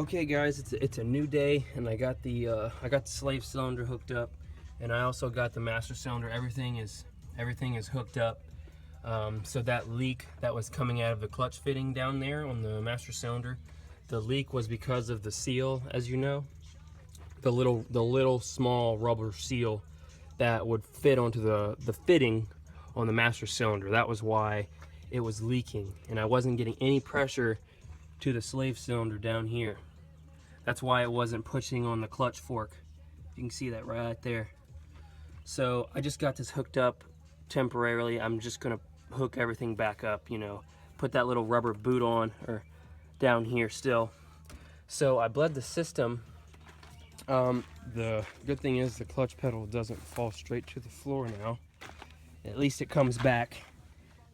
Okay guys, it's a new day, and I got the slave cylinder hooked up, and I also got the master cylinder. Everything is hooked up. So that leak that was coming out of the clutch fitting down there on the master cylinder, the leak was because of the seal, as you know, the little small rubber seal that would fit onto the fitting on the master cylinder. That was why it was leaking, and I wasn't getting any pressure to the slave cylinder down here. That's why it wasn't pushing on the clutch fork. You can see that right there. So I just got this hooked up temporarily. I'm just gonna hook everything back up, you know, put that little rubber boot on, or down here still. So I bled the system. The good thing is the clutch pedal doesn't fall straight to the floor now. At least it comes back.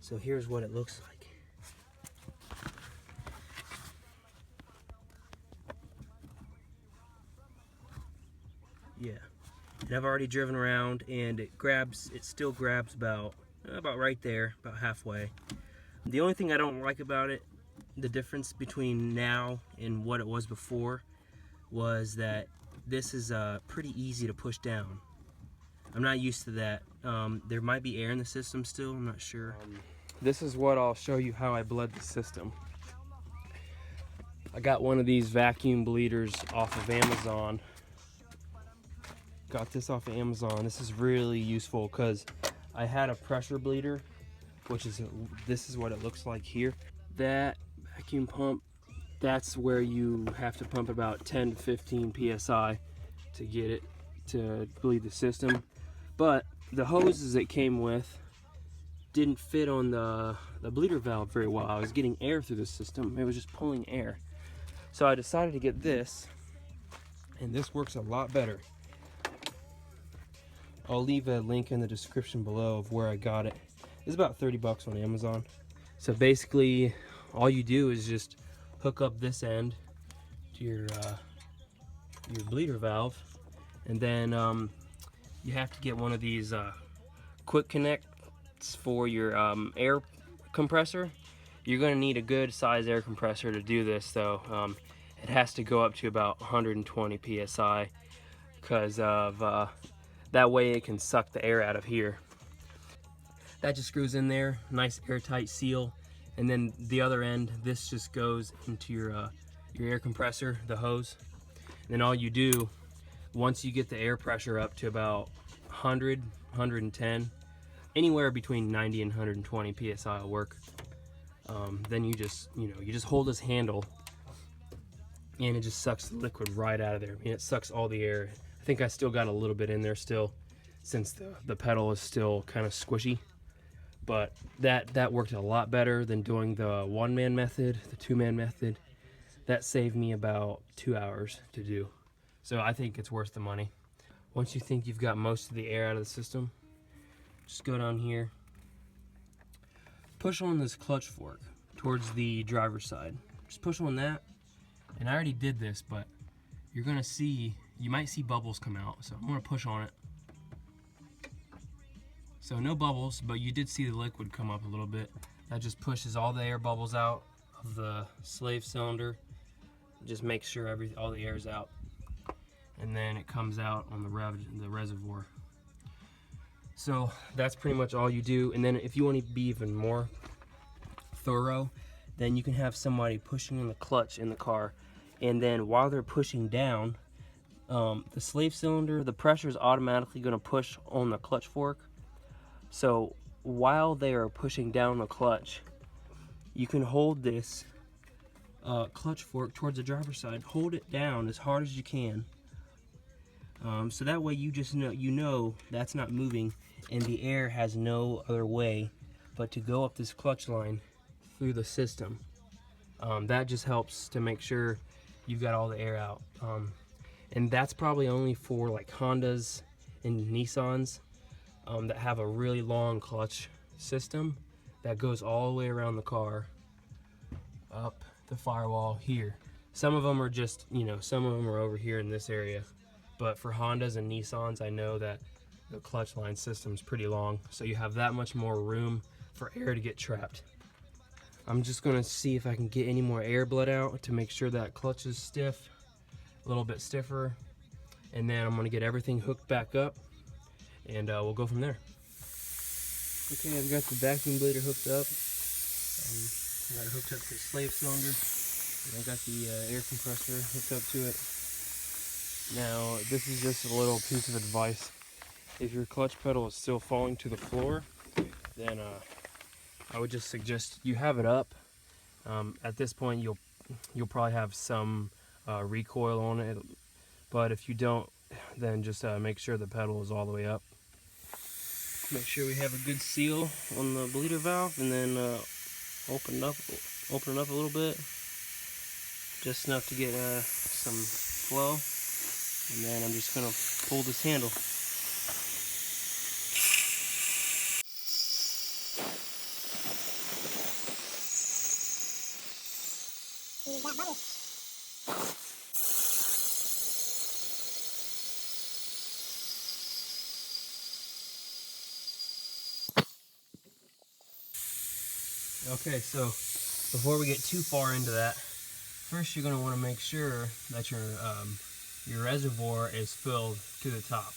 So here's what it looks like. Yeah, and I've already driven around, and it still grabs about right there, about halfway. The only thing I don't like about it, the difference between now and what it was before, was that this is pretty easy to push down. I'm not used to that. There might be air in the system still, I'm not sure. This is what I'll show you how I bled the system. I got one of these vacuum bleeders off of Amazon. Got this off of Amazon. This is really useful because I had a pressure bleeder, which is, this is what it looks like here. That vacuum pump, that's where you have to pump about 10 to 15 psi to get it to bleed the system. But the hoses it came with didn't fit on the bleeder valve very well. I was getting air through the system. It was just pulling air. So I decided to get this, and this works a lot better. I'll leave a link in the description below of where I got it. It's about 30 bucks on Amazon. So basically, all you do is just hook up this end to your bleeder valve, and then you have to get one of these quick connects for your air compressor. You're going to need a good size air compressor to do this, though. It has to go up to about 120 psi because of that way it can suck the air out of here. That just screws in there, nice airtight seal. And then the other end, this just goes into your air compressor, the hose. And then all you do, once you get the air pressure up to about 100, 110, anywhere between 90 and 120 psi will work. Then you just hold this handle, and it just sucks the liquid right out of there. I mean, it sucks all the air. I think I still got a little bit in there still, since the pedal is still kind of squishy. But that worked a lot better than doing the one-man method, the two-man method. That saved me about 2 hours to do. So I think it's worth the money. Once you think you've got most of the air out of the system, just go down here, push on this clutch fork towards the driver's side. Just push on that. And I already did this, but you're gonna see, you might see bubbles come out. So I'm gonna push on it. So no bubbles, but you did see the liquid come up a little bit. That just pushes all the air bubbles out of the slave cylinder. Just makes sure all the air is out. And then it comes out on the reservoir. So that's pretty much all you do. And then if you want to be even more thorough, then you can have somebody pushing on the clutch in the car, and then while they're pushing down, the slave cylinder, the pressure is automatically going to push on the clutch fork. So while they are pushing down the clutch, you can hold this clutch fork towards the driver's side. Hold it down as hard as you can. So that way you just know that's not moving, and the air has no other way but to go up this clutch line through the system. That just helps to make sure you've got all the air out. And that's probably only for like Hondas and Nissans that have a really long clutch system that goes all the way around the car up the firewall here. Some of them are just, some of them are over here in this area. But for Hondas and Nissans, I know that the clutch line system is pretty long, so you have that much more room for air to get trapped. I'm just gonna see if I can get any more air blood out to make sure that clutch is stiff, a little bit stiffer, and then I'm gonna get everything hooked back up, and we'll go from there. Okay, I've got the vacuum bleeder hooked up. I got it hooked up to the slave cylinder, and I got the air compressor hooked up to it. Now, this is just a little piece of advice. If your clutch pedal is still falling to the floor, then I would just suggest you have it up. At this point, you'll probably have some recoil on it, but if you don't, then just make sure the pedal is all the way up. Make sure we have a good seal on the bleeder valve, and then open it up a little bit, just enough to get some flow, and then I'm just gonna pull this handle. Okay, so before we get too far into that, first you're going to want to make sure that your reservoir is filled to the top.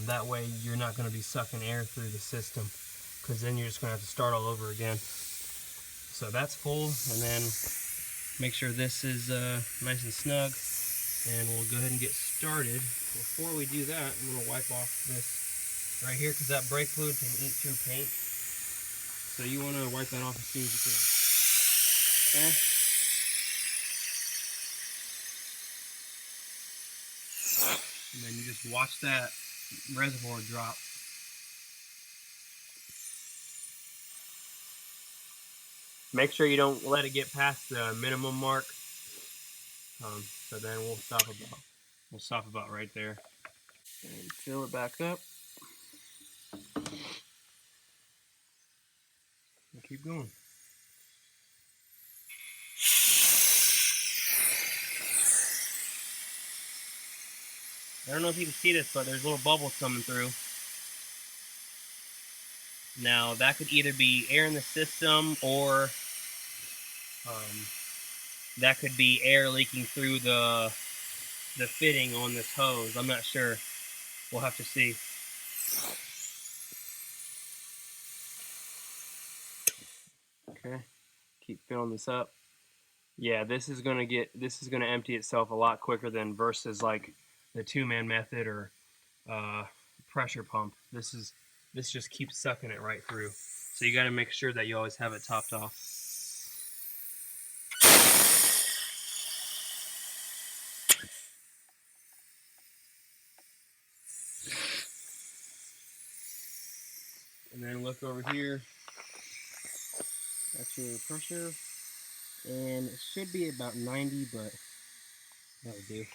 That way you're not going to be sucking air through the system, because then you're just going to have to start all over again. So that's full, and then make sure this is nice and snug, and we'll go ahead and get started. Before we do that, I'm going to wipe off this right here, because that brake fluid can eat through paint. So you want to wipe that off as soon as you can. Okay. And then you just watch that reservoir drop. Make sure you don't let it get past the minimum mark. So then we'll stop about right there. And fill it back up. And keep going. I don't know if you can see this, but there's little bubbles coming through. Now that could either be air in the system, or that could be air leaking through the fitting on this hose. I'm not sure. We'll have to see. Okay, keep filling this up. Yeah, this is gonna empty itself a lot quicker than versus like the two-man method or pressure pump. This just keeps sucking it right through. So you got to make sure that you always have it topped off. And then look over here. That's your pressure, and it should be about 90, but that'll do.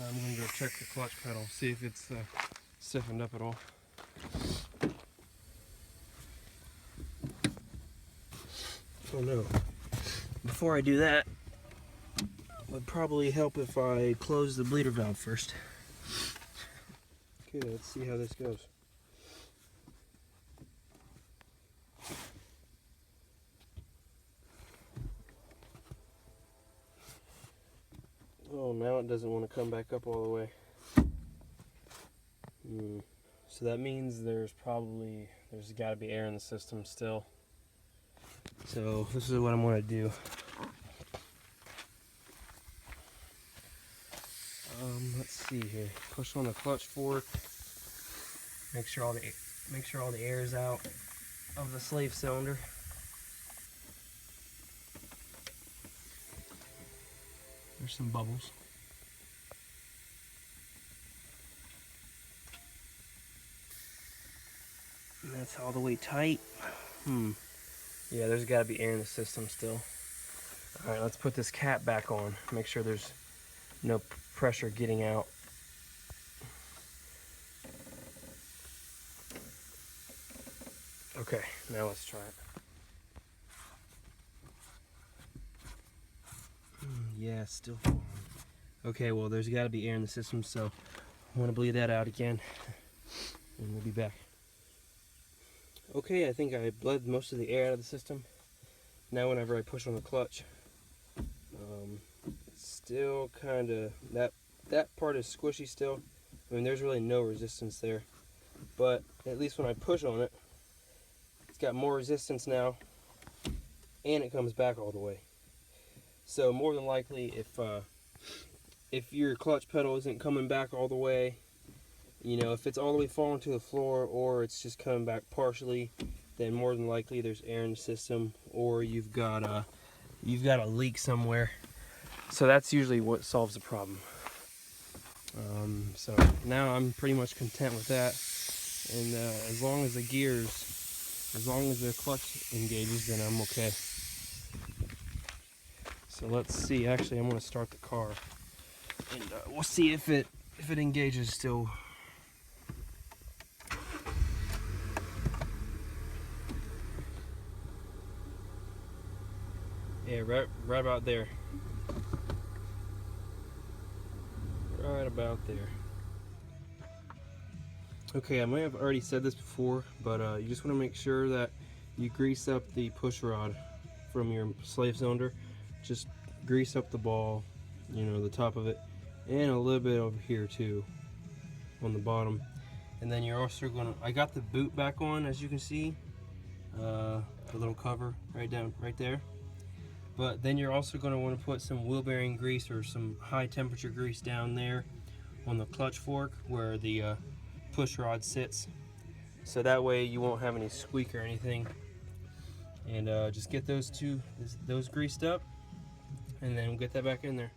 I'm going to go check the clutch pedal, see if it's stiffened up at all. Oh no. Before I do that, it would probably help if I close the bleeder valve first. Okay, let's see how this goes. Oh, now it doesn't want to come back up all the way. So that means there's got to be air in the system still. So this is what I'm going to do. Let's see here. Push on the clutch fork. Make sure all the air is out of the slave cylinder. There's some bubbles. And that's all the way tight. Yeah, there's got to be air in the system still. All right, let's put this cap back on. Make sure there's no pressure getting out. Okay, now let's try it. Yeah, still falling. Okay, well, there's got to be air in the system, so I'm going to bleed that out again, and we'll be back. Okay, I think I bled most of the air out of the system. Now whenever I push on the clutch, it's still kind of, that part is squishy still. I mean, there's really no resistance there, but at least when I push on it, it's got more resistance now, and it comes back all the way. So more than likely, if your clutch pedal isn't coming back all the way, you know, if it's all the way falling to the floor or it's just coming back partially, then more than likely there's air in the system, or you've got a leak somewhere. So that's usually what solves the problem. So now I'm pretty much content with that, and as long as the clutch engages, then I'm okay. So let's see. Actually, I'm going to start the car, and we'll see if it engages still. Yeah, right about there. Right about there. Okay, I might have already said this before, but you just want to make sure that you grease up the push rod from your slave cylinder. Just grease up the ball, you know, the top of it, and a little bit over here too, on the bottom. And then you're also going to, I got the boot back on, as you can see, the little cover right there. But then you're also going to want to put some wheel bearing grease or some high temperature grease down there on the clutch fork where the push rod sits, so that way you won't have any squeak or anything. And just get those greased up, and then we'll get that back in there.